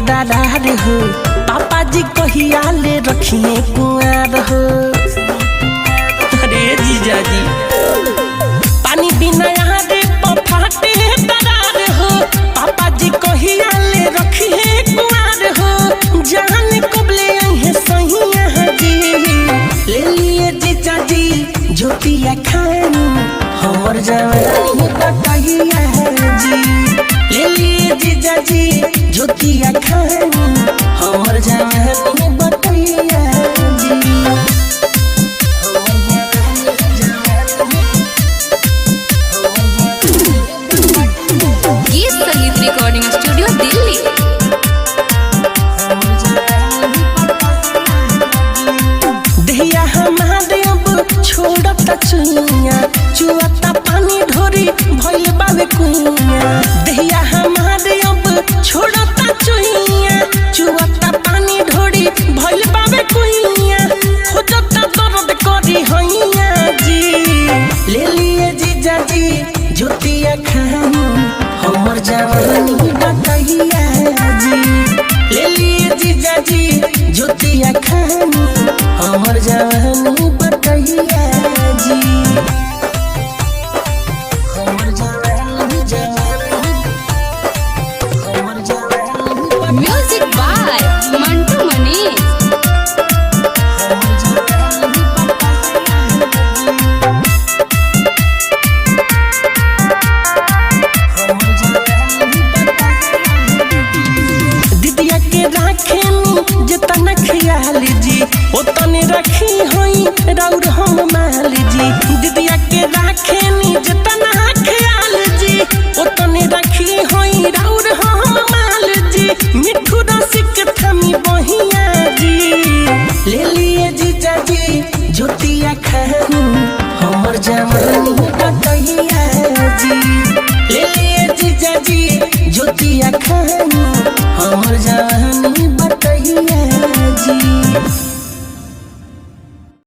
दरार हो, पापा जी कहिया ले रखिए कुआर हो। अरे जीजा जी पानी बिना यहाँ रे फाटे दरार हो, पापा जी कहिया ले रखिए कुआर हो। जान कबले है सही यहाँ जी, ले लिए जीजा जी ज्योतिया खान हमर जवानी बताइया जी। ले लिए जीजा जी ज्योतिया खान हमर जवानी बताइया जी। गीत संगीत रिकॉर्डिंग स्टूडियो दिल्ली। दहिया हमारे अब छोड़ता चुनिया, चुआता पानी ढोरी भइल बावे कुइया। दहिया हमारे अब छोड़ता चुनिया, चुआता पानी ढोरी भइल बावे कुइया। खोजता दर्द करी हैया जी, ले लिए जीजा जी ज्योतिया खान हमर जवानी बताइया जी। ले लिए जीजा जी ज्योतिया खान हमर जवानी बताइया जी। हमर जवानी हमर जवानी म्यूजिक बाय मंटू मनीष। दीदिया के राखेनी जितना ख्याल जी, उतने रखी होई राउर हम माल जी। दीदिया के राखेनी जितना ख्याल जी, उतने रखी होई राउर हम माल जी। मिठू रसिक थमी बहिया जी, ले लिए जीजा जी ज्योतिया खान हमर जवानी बताइया जी। ले लिए जीजा जी ज्योतिया खान हमर जवानी बताइया जी।